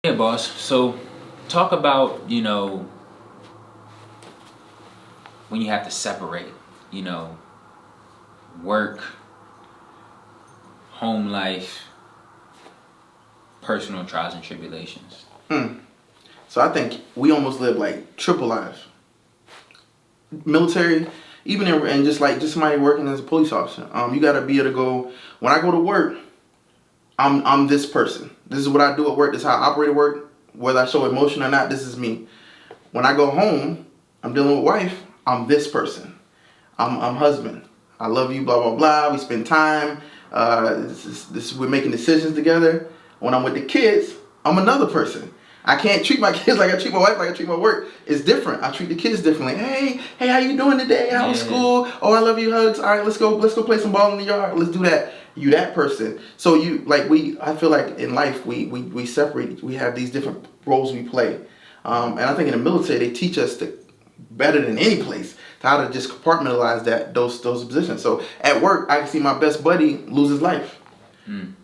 Yeah, boss. So talk about, when you have to separate, you know, work, home life, personal trials and tribulations. So I think we almost live like triple lives. Military, even in, and just somebody working as a police officer. You gotta be able to go. When I go to work, I'm this person. This is what I do at work. This is how I operate at work. Whether I show emotion or not, this is me. When I go home, I'm dealing with wife. I'm this person. I'm husband. I love you. Blah blah blah. We spend time. We're making decisions together. When I'm with the kids, I'm another person. I can't treat my kids like I treat my wife, like I treat my work. It's different. I treat the kids differently. Hey, how you doing today? How was school? Oh, I love you, hugs. All right, let's go play some ball in the yard. Let's do that. You that person. So I feel like in life we separate. We have these different roles we play. And I think in the military they teach us to better than any place how to just compartmentalize those positions. So at work, I can see my best buddy lose his life. Now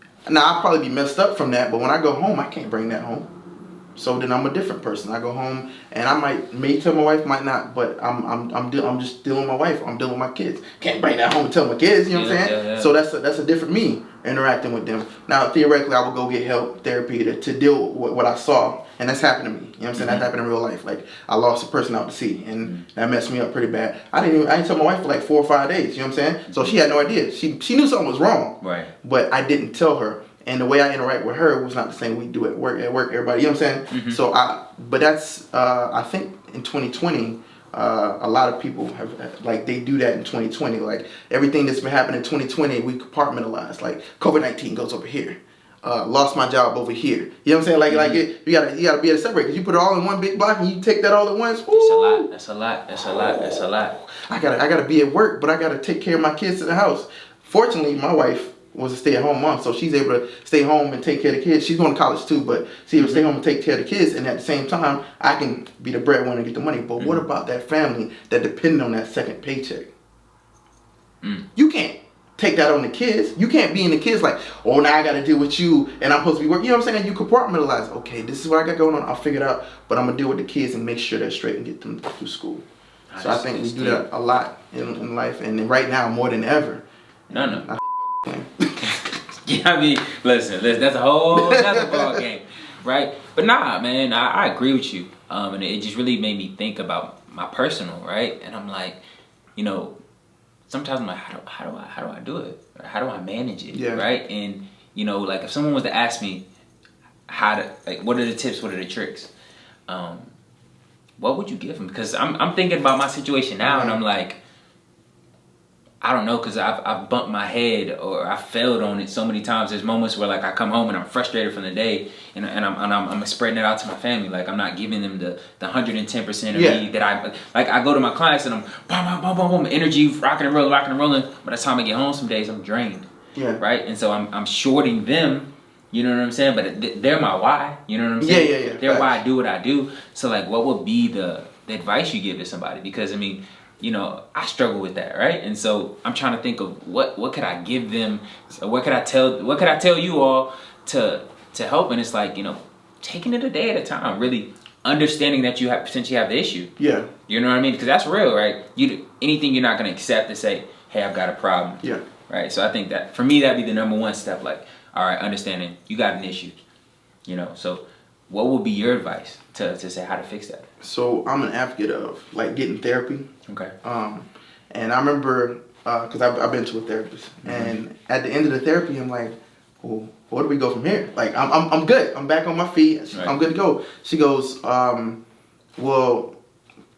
I'll probably be messed up from that, but when I go home, I can't bring that home. So then I'm a different person. I go home and I may tell my wife, might not, but I'm just dealing with my wife. I'm dealing with my kids. Can't bring that home and tell my kids. You know what I'm saying? Yeah. So that's a different me interacting with them. Now theoretically, I would go get help, therapy to deal with what I saw, and that's happened to me. You know what I'm saying? That happened in real life. Like I lost a person out to sea, and that messed me up pretty bad. I didn't tell my wife for like 4 or 5 days. You know what I'm saying? So she had no idea. She knew something was wrong. Right. But I didn't tell her. And the way I interact with her was not the same we do at work. Everybody, you know what I'm saying? So but that's I think in 2020, a lot of people have like they do that in 2020. Like everything that's been happening in 2020, we compartmentalize. Like COVID-19 goes over here. Lost my job over here. You know what I'm saying? You gotta be able to separate because you put it all in one big block and you take that all at once. Woo! That's a lot. I gotta be at work, but I gotta take care of my kids in the house. Fortunately, my wife was a stay-at-home mom, so she's able to stay home and take care of the kids. She's going to college too, but she's able to stay home and take care of the kids, and at the same time, I can be the breadwinner and get the money. But what about that family that depended on that second paycheck? You can't take that on the kids. You can't be in the kids like, oh, now I got to deal with you, and I'm supposed to be working. You know what I'm saying? You compartmentalize. Okay, this is what I got going on. I'll figure it out, but I'm going to deal with the kids and make sure they're straight and get them through school. So I think we do that a lot in life, and right now more than ever. No. Yeah, I mean, listen, that's a whole other ball game, right? But nah, man, I agree with you. And it just really made me think about my personal, right? And I'm like, sometimes I'm like, how do I do it? How do I manage it? Yeah. Right? And like if someone was to ask me what are the tips, what are the tricks? What would you give them? Because I'm thinking about my situation now, and I'm like, I don't know, because I've bumped my head or I failed on it so many times. There's moments where like I come home and I'm frustrated from the day, and I'm spreading it out to my family. Like I'm not giving them the 110% of me that I go to my clients and I'm boom, boom, boom, energy rocking and rolling. By the time I get home, some days I'm drained. Yeah. Right. And so I'm shorting them. You know what I'm saying? But they're my why. You know what I'm saying? Yeah. They're why I do what I do. So like, what would be the advice you give to somebody? Because I mean, I struggle with that, right? And so I'm trying to think of what could I give them, or what could I tell you all to help? And it's like, taking it a day at a time, really understanding that you have potentially have the issue. Yeah. You know what I mean? Because that's real, right? Anything you're not going to accept to say, hey, I've got a problem. Yeah. Right? So I think that for me, that'd be the number one step. Like, all right, understanding you got an issue. So what would be your advice to say how to fix that? So I'm an advocate of like getting therapy. Okay. And I remember because I've been to a therapist, and at the end of the therapy, I'm like, well, where do we go from here? Like I'm good. I'm back on my feet. Right. I'm good to go. She goes, well,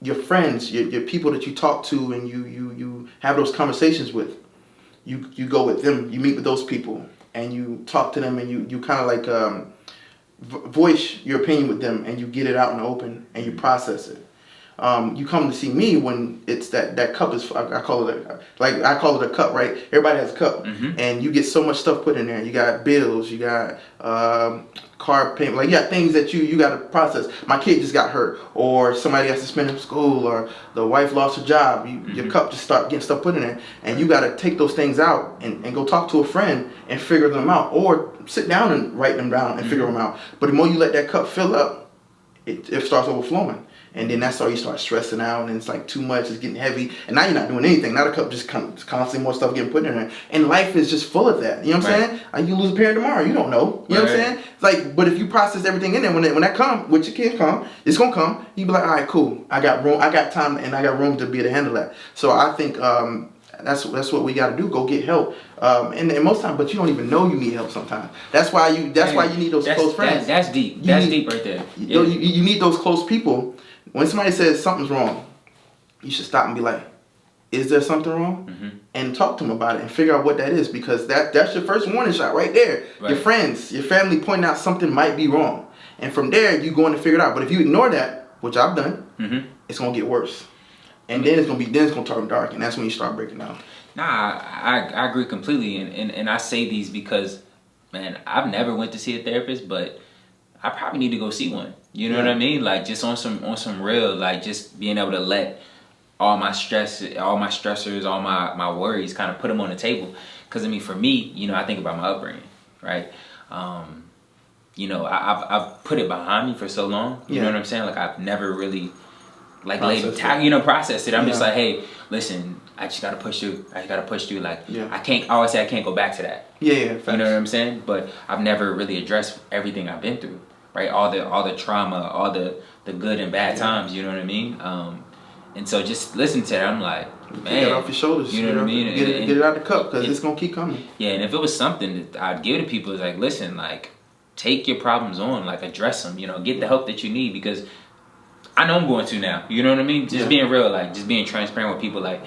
your friends, your people that you talk to, and you have those conversations with, you go with them. You meet with those people, and you talk to them, and you kind of like voice your opinion with them, and you get it out in the open, and you process it. You come to see me when it's that cup is, I call it a cup, right? Everybody has a cup, and you get so much stuff put in there. You got bills, you got car payment, like you got things that you got to process. My kid just got hurt, or somebody has to spend in school, or the wife lost her job. Your cup just start getting stuff put in there, and you got to take those things out and go talk to a friend and figure them out, or sit down and write them down and figure them out. But the more you let that cup fill up, it starts overflowing. And then that's how you start stressing out, and it's like too much, it's getting heavy, and now you're not doing anything. Now the cup just constantly more stuff getting put in there. And life is just full of that. You know what I'm saying? You lose a parent tomorrow, you don't know. You know what I'm saying? It's like, but if you process everything in there, when that come, which it can come, it's gonna come, you be like, all right, cool. I got room, I got time, and I got room to be able to handle that. So I think that's what we got to do. Go get help. And most time, but you don't even know you need help sometimes. That's why you need those close friends. That's deep. That's deep right there. You need those close people. When somebody says something's wrong, you should stop and be like, is there something wrong? And talk to them about it and figure out what that is, because that's your first warning shot right there. Right. Your friends, your family pointing out something might be wrong. And from there, you go in to figure it out. But if you ignore that, which I've done, it's going to get worse. And then it's gonna turn dark, and that's when you start breaking down. Nah, I agree completely, and I say these because, man, I've never went to see a therapist, but I probably need to go see one. You know what I mean? Like, just on some real, like, just being able to let all my stressors, all my worries, kind of put them on the table. Because I mean, for me, you know, I think about my upbringing, right? You know, I've put it behind me for so long. You know what I'm saying? Like, I've never really processed it. I'm just like, hey, listen, I just gotta push through. Like, I always say I can't go back to that. You know what I'm saying? But I've never really addressed everything I've been through, right? All the trauma, all the good and bad times. You know what I mean? And so just listen to that. I'm like, man, get it off your shoulders. You know what I mean? Get it out the cup, because it's gonna keep coming. Yeah, and if it was something that I'd give to people, is like, listen, like, take your problems on, like, address them. You know, get the help that you need, because I know I'm going to now. You know what I mean? Just being real, like, just being transparent with people. Like,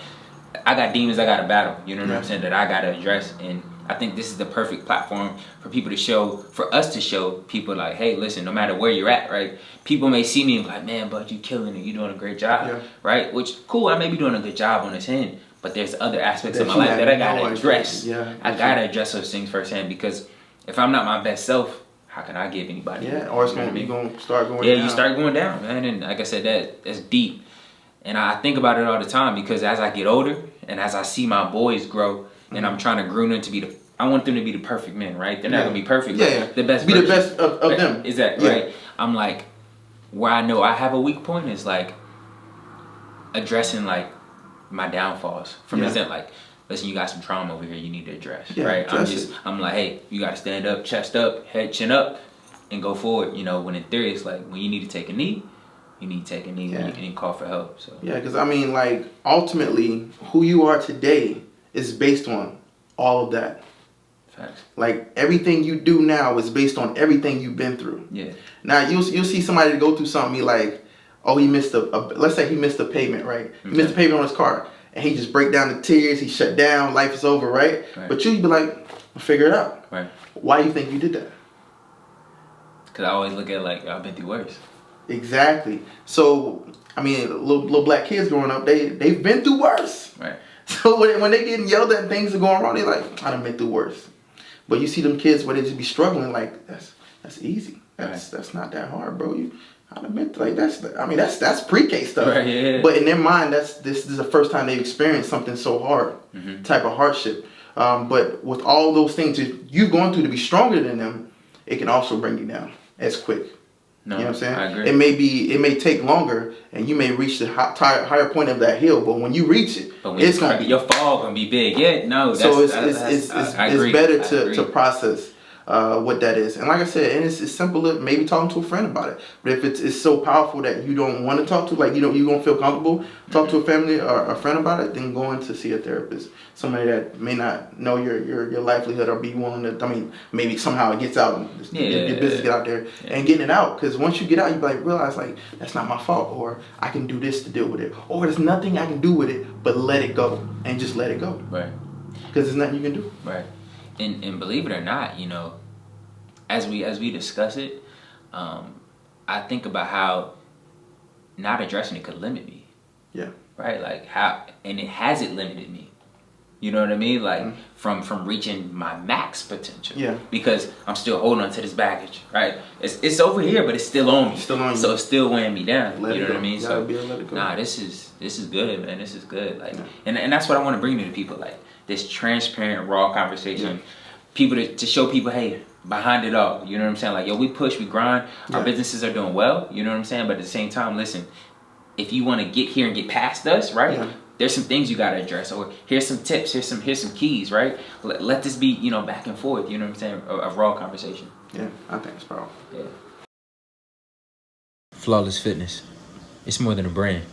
I got demons I got to battle. You know what I'm saying? That I got to address. And I think this is the perfect platform for us to show people, like, hey, listen, no matter where you're at, right? People may see me and be like, man, Bud, you killing it. You doing a great job, right? Which, cool, I may be doing a good job on this end, but there's other aspects of my life that I got to address. I got to address those things firsthand, because if I'm not my best self, how can I give anybody? Or it's going to start going down. You start going down, man. And like I said, that's deep. And I think about it all the time, because as I get older and as I see my boys grow, and I'm trying to groom them to be I want them to be the perfect men, right? They're not going to be perfect. The best be version. The best of them. Exactly, right? I'm like, where I know I have a weak point is like addressing like my downfalls. From example, like, listen, you got some trauma over here you need to address, right? I'm like, hey, you got to stand up, chest up, head, chin up, and go forward. You know, when in theory, it's like, when you need to take a knee, you need to take a knee and call for help. So because I mean, like, ultimately, who you are today is based on all of that. Facts. Like, everything you do now is based on everything you've been through. Now, you'll see somebody go through something, be like, oh, he missed let's say he missed a payment, right? He missed a payment on his car. And he just break down the tears, he shut down, life is over, right? But you'd be like, I'll figure it out. Why do you think you did that? Because I always look at it like, I've been through worse. Exactly. So, I mean, little black kids growing up, they've been through worse. So when they getting yelled at and things are going wrong, they're like, I done been through worse. But you see them kids where they just be struggling, like, that's easy. That's not that hard, bro. I done been through, like, that's pre-K stuff. But in their mind, this is the first time they've experienced something so hard, type of hardship. But with all those things you're going through to be stronger than them, it can also bring you down as quick. You know what I'm saying? I agree. It may take longer, and you may reach the higher point of that hill. But when you reach it, it's gonna be, your fall gonna be big. It's better to process what that is. And like I said, and it's simple, maybe talking to a friend about it. But if it's so powerful that you don't want to talk to, like, you don't feel comfortable talk to a family or a friend about it, then going to see a therapist, somebody that may not know your livelihood or be willing to. I mean, maybe somehow it gets out, your business get out there and getting it out. Because once you get out, you like realize, like, that's not my fault, or I can do this to deal with it, or there's nothing I can do with it but let it go and just let it go. Right. Because there's nothing you can do. Right. And believe it or not, you know, as we discuss it, I think about how not addressing it could limit me. Yeah. Right? Like how, and it hasn't limited me. You know what I mean? Like from reaching my max potential. Yeah. Because I'm still holding on to this baggage, right? It's over here, but it's still on me. Still on you. So it's still weighing me down. Let you know it go. what I mean? Gotta be able to let it go. Nah, this is good, man. This is good. Like, and that's what I want to bring to the people. Like this transparent, raw conversation. Yeah. People to show people, hey, behind it all. You know what I'm saying? Like, yo, we push, we grind. Our businesses are doing well. You know what I'm saying? But at the same time, listen, if you want to get here and get past us, right? Yeah. There's some things you gotta address, or here's some tips, here's some keys, right? Let this be, you know, back and forth. You know what I'm saying? A raw conversation. Yeah, I think it's powerful. Yeah. Flawless Fitness. It's more than a brand.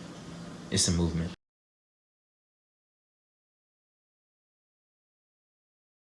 It's a movement.